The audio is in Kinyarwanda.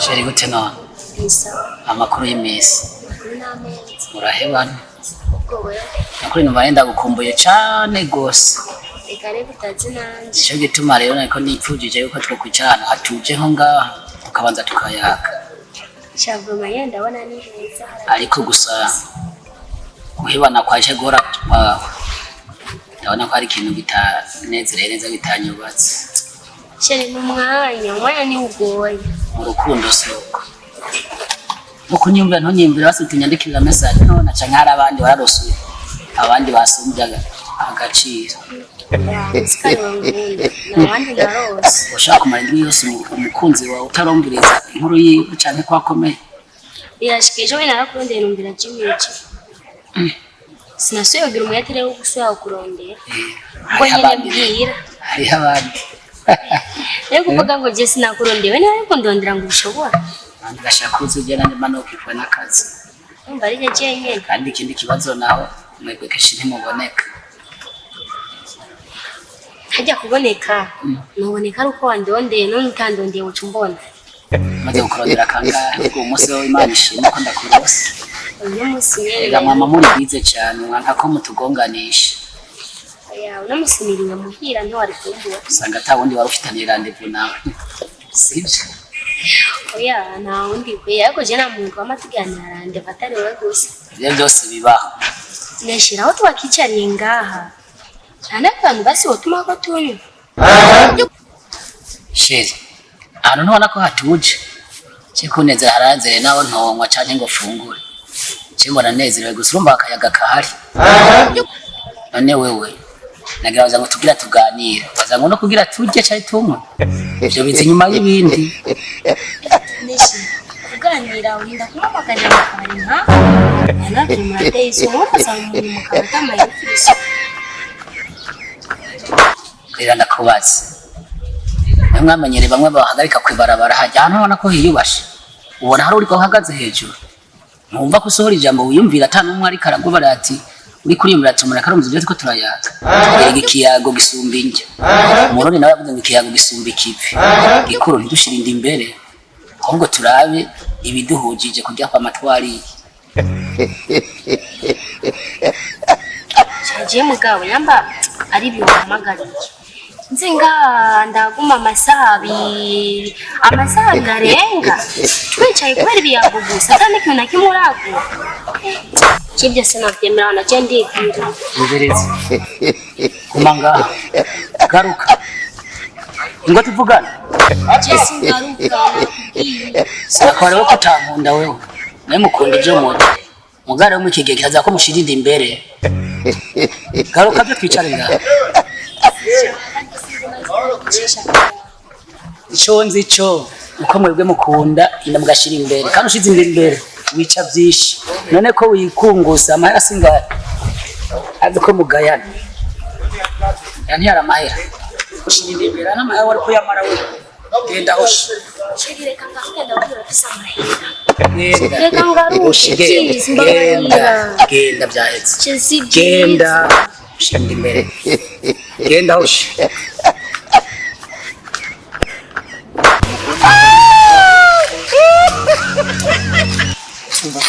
Sheri gute none? Bisa. Amakuru y'imisi. N'amezi. Urahebana? Ubwo wewe. Nakuri numva yenda gukumbuye cyane gose. Reka rero utazi nanje. Cyo gituma rero nako nipfujije yuko twokwicarana hatuje ho ngaha tukabanza tukayaka. Shavuma yenda ndabona ni heza. Ariko gusa guhebana kwaje gora wawe. Ndabona ko ari ikintu bitanezereye neza bitanyubatse. Sheri umwanya ni ugoye. Mu rukundo soko. Muko nyumva ntonyimvira basutunyandikira message none aca nkara abandi bararosuye. Abandi basumbyaga agaciro. Nabandi narose. Ushaka kumara indwi yose umukunzi wawe utarombereza inkuru yiwe cyane ko akomeye. Birashikeje we narakurondeye numbira Jimiji. Sinasuye kugira umuyatere wo gusubira kurondera. Ngo nyine mbwira. Hari abandi. Rego kuvuga ngo je sinakurondeye we ariko ndondera ngo ushobora. Ndashaka kuzugera ndi manokirwa n'akazi. Umva ari je nyene. Kandi ikindi kibazo naho mwebwe keshi ntimuboneka. Hajya kuboneka. Nuboneka ari uko wandondeye none utandondeye uca umbona. Maze gukorondera kangahe ubwo umunsi wawe Imana ishimwe ko ndakurose. Uyu munsi nyene. Ega mama muri bize cyane mwanka ko mutugonganisha. Ya uno munsi niriwe muhira ntwari kumbura. Usanga ata wundi wari ufitanye rendezvous nawe. Sibyo? Oya nta wundi kwe yako je na muntu wamatuganira rendezvous atari wewe gusa. Ibyo byose bibaho. Neshiraho twakicariye ngaha. Cyane abantu basi wotuma ko tunyu. Sheri. Hano ntubona ko hatuje. Kikuneze haranzere nawe ntonkwa cyane ngo fungure. Kimbona nezerewe gusa urumva akayaga kahari. None wewe nagiraza ngo tugira tuganira. Baza ngo no kugira tujye cyane tumwe. Ibyo bize nyuma y'ibindi. Neshi kuganira urinda kumamaganira mukabari nka. Nabyo murateye isomo kazamu mu kabata mayifisi. Rero ndakubaza. Mwamenyere bamwe bahagarika kwibarabara hajya hano ubona ko hiyubashe. Ubona hari uri ko uhagaze hejuru. Numva ko usohora ijambo wiyumvira atanu umwe ari karagubara ati uri kurimbura ati umuntu akarumva ibyo ko turayaka. Erega ikiyago gisumba injya. Umuroni nawe yavuze ngo ikiyago gisumba ikivi. Gikuru ntidushirinde imbere. Ahubwo turabe ibiduhujije kujya kwa matwari. Cyagiye mugabo yamba ari byo wamagariye. Nzinga ndaguma amasabi garenga twicaye kubera ibiyago gusa kandi ikintu na kimwe urago kibyo sinabyemera na je ndibwira Ingereza kumanga garuka ngo tuvugana je singaruka sakore ko tankunda wewe naye mukunda ibyo moto mugare mu kigege kaza ko mushirinde imbere garuka byo twicarira Ichonzi cho uko mwebwe mukunda inda mugashira imbere kandi ushize imbere wica byinshi none ko wikungusa amahera singara azi ko mugayana yani yara amahera ushira imbere n'amahera wari kuyamara we genda hoshi shirire kanga kugenda wabura pesa amahera genda reka ngaruke genda byahetse genda ushira imbere genda hoshi Tumba